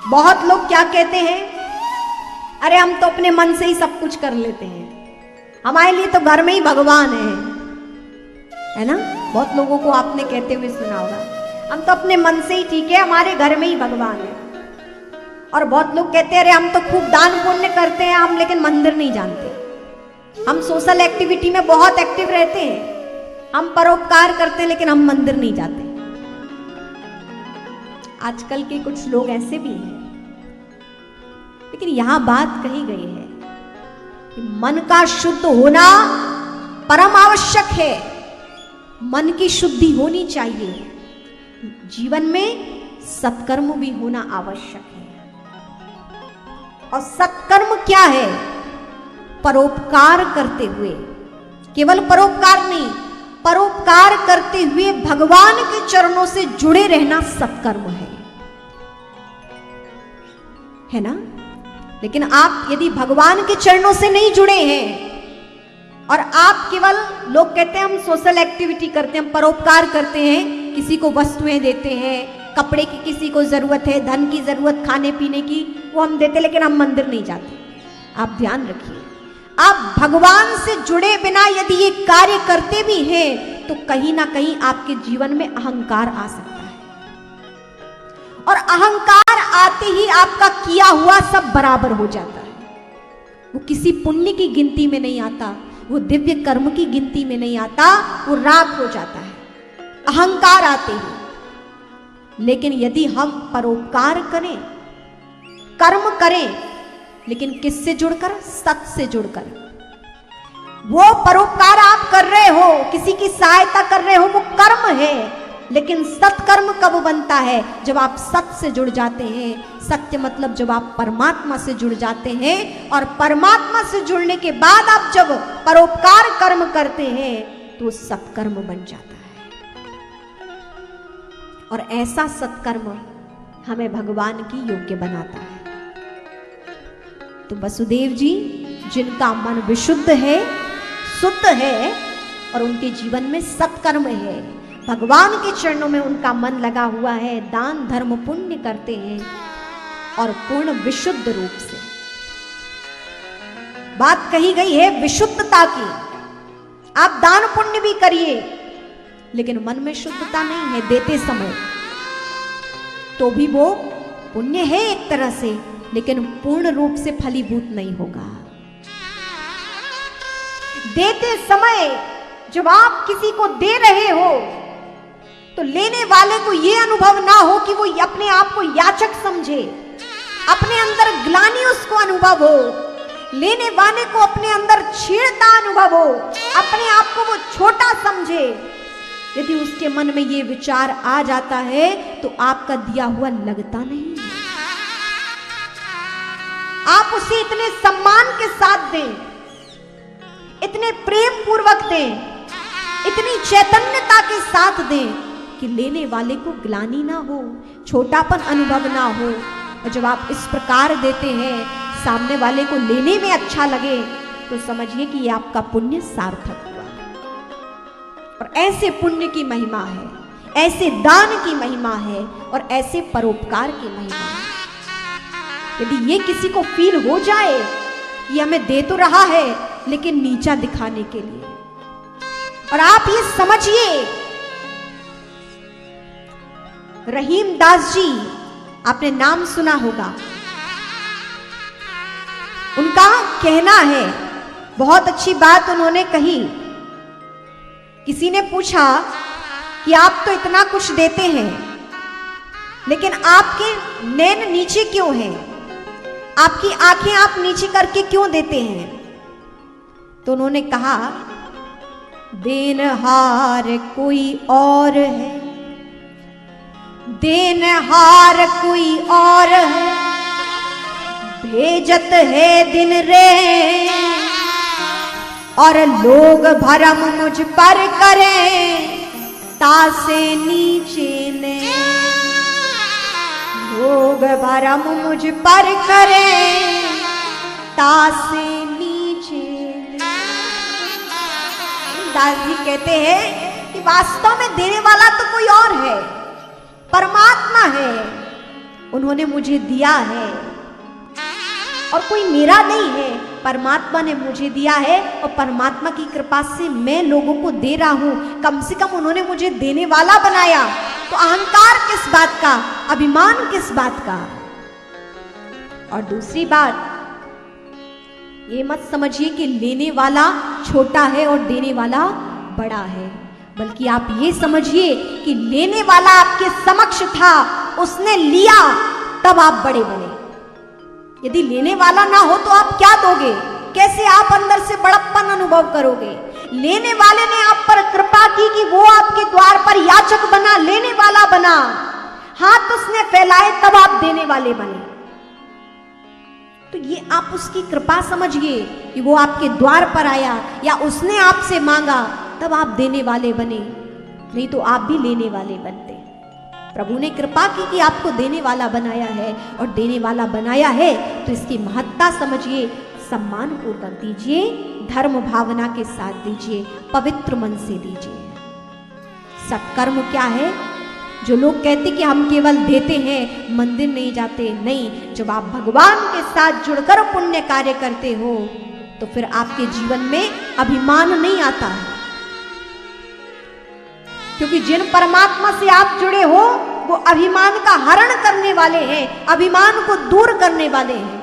बहुत लोग क्या कहते हैं, अरे हम तो अपने मन से ही सब कुछ कर लेते हैं, हमारे लिए तो घर में ही भगवान है ना। बहुत लोगों को आपने कहते हुए सुना होगा, हम तो अपने मन से ही ठीक है, हमारे घर में ही भगवान है। और बहुत लोग कहते हैं, अरे हम तो खूब दान पुण्य करते हैं हम, लेकिन मंदिर नहीं जानते। हम सोशल एक्टिविटी में बहुत एक्टिव रहते हैं, हम परोपकार करते हैं, लेकिन हम मंदिर नहीं जाते। आजकल के कुछ लोग ऐसे भी हैं। लेकिन यहां बात कही गई है कि मन का शुद्ध होना परम आवश्यक है। मन की शुद्धि होनी चाहिए, जीवन में सत्कर्म भी होना आवश्यक है। और सत्कर्म क्या है? परोपकार करते हुए, केवल परोपकार नहीं, परोपकार करते हुए भगवान के चरणों से जुड़े रहना सत्कर्म है ना। लेकिन आप यदि भगवान के चरणों से नहीं जुड़े हैं और आप केवल, लोग कहते हैं हम सोशल एक्टिविटी करते हैं, हम परोपकार करते हैं, किसी को वस्तुएं देते हैं, कपड़े की किसी को जरूरत है, धन की जरूरत, खाने पीने की, वो हम देते, लेकिन हम मंदिर नहीं जाते। आप ध्यान रखिए, आप भगवान से जुड़े बिना यदि ये कार्य करते भी हैं तो कहीं ना कहीं आपके जीवन में अहंकार आ सकता है। और अहंकार आते ही आपका किया हुआ सब बराबर हो जाता है। वो किसी पुण्य की गिनती में नहीं आता, वो दिव्य कर्म की गिनती में नहीं आता, वो राख हो जाता है अहंकार आते ही। लेकिन यदि हम परोपकार करें, कर्म करें, लेकिन किससे जुड़कर? सत से जुड़कर। वो परोपकार आप कर रहे हो, किसी की सहायता कर रहे हो, वो कर्म है। लेकिन सत्कर्म कब बनता है? जब आप सत से जुड़ जाते हैं। सत्य मतलब जब आप परमात्मा से जुड़ जाते हैं, और परमात्मा से जुड़ने के बाद आप जब परोपकार कर्म करते हैं तो सत्कर्म बन जाता है। और ऐसा सत्कर्म हमें भगवान की योग्य बनाता है। तो वसुदेव जी, जिनका मन विशुद्ध है, शुद्ध है, और उनके जीवन में सत्कर्म है, भगवान के चरणों में उनका मन लगा हुआ है, दान धर्म पुण्य करते हैं और पूर्ण विशुद्ध रूप से। बात कही गई है विशुद्धता की। आप दान पुण्य भी करिए, लेकिन मन में शुद्धता नहीं है देते समय, तो भी वो पुण्य है एक तरह से, लेकिन पूर्ण रूप से फलीभूत नहीं होगा। देते समय जब आप किसी को दे रहे हो तो लेने वाले को यह अनुभव ना हो कि वो अपने आप को याचक समझे, अपने अंदर ग्लानि उसको अनुभव हो, लेने वाले को अपने अंदर छीड़ता अनुभव हो, अपने आप को वो छोटा समझे। यदि उसके मन में ये विचार आ जाता है तो आपका दिया हुआ लगता नहीं है। आप उसे इतने सम्मान के साथ दें, इतने प्रेम पूर्वक दें, इतनी चैतन्यता के साथ दें कि लेने वाले को ग्लानि ना हो, छोटापन अनुभव ना हो। और जब आप इस प्रकार देते हैं, सामने वाले को लेने में अच्छा लगे, तो समझिए कि ये आपका पुण्य सार्थक हुआ। और ऐसे पुण्य की महिमा है, ऐसे दान की महिमा है, और ऐसे परोपकार की महिमा है। यदि ये किसी को फील हो जाए, ये हमें दे तो रहा है लेकिन नीचा दिखाने के लिए, और आप ये समझिए, रहीम दास जी, आपने नाम सुना होगा, उनका कहना है, बहुत अच्छी बात उन्होंने कही। किसी ने पूछा कि आप तो इतना कुछ देते हैं, लेकिन आपके नैन नीचे क्यों हैं? आपकी आंखें आप नीचे करके क्यों देते हैं? तो उन्होंने कहा, देनहार कोई और है, देनहार कोई और है, भेजत है दिन रे, और लोग भरम मुझ पर करें, तासे नीचे ने, लोग भरम मुझ पर करें, तासे नीचे ने। दास जी कहते हैं कि वास्तव में देने वाला तो कोई और है, परमात्मा है, उन्होंने मुझे दिया है और कोई मेरा नहीं है, परमात्मा ने मुझे दिया है और परमात्मा की कृपा से मैं लोगों को दे रहा हूं। कम से कम उन्होंने मुझे देने वाला बनाया, तो अहंकार किस बात का, अभिमान किस बात का। और दूसरी बात, ये मत समझिए कि लेने वाला छोटा है और देने वाला बड़ा है, बल्कि आप ये समझिए कि लेने वाला आपके समक्ष था, उसने लिया, तब आप बड़े बने। यदि लेने वाला ना हो तो आप क्या दोगे, कैसे आप अंदर से बड़प्पन अनुभव करोगे। लेने वाले ने आप पर कृपा की कि वो आपके द्वार पर याचक बना, लेने वाला बना, हाथ उसने फैलाए, तब आप देने वाले बने। तो ये आप उसकी कृपा समझिए कि वो आपके द्वार पर आया या उसने आपसे मांगा, तब आप देने वाले बने, नहीं तो आप भी लेने वाले बनते। प्रभु ने कृपा की कि आपको देने वाला बनाया है, और देने वाला बनाया है तो इसकी महत्ता समझिए, सम्मान पूर्वक दीजिए, धर्म भावना के साथ दीजिए, पवित्र मन से दीजिए। सत्कर्म क्या है? जो लोग कहते कि हम केवल देते हैं, मंदिर नहीं जाते, नहीं, जब आप भगवान के साथ जुड़कर पुण्य कार्य करते हो तो फिर आपके जीवन में अभिमान नहीं आता है, क्योंकि जिन परमात्मा से आप जुड़े हो वो अभिमान का हरण करने वाले हैं, अभिमान को दूर करने वाले हैं।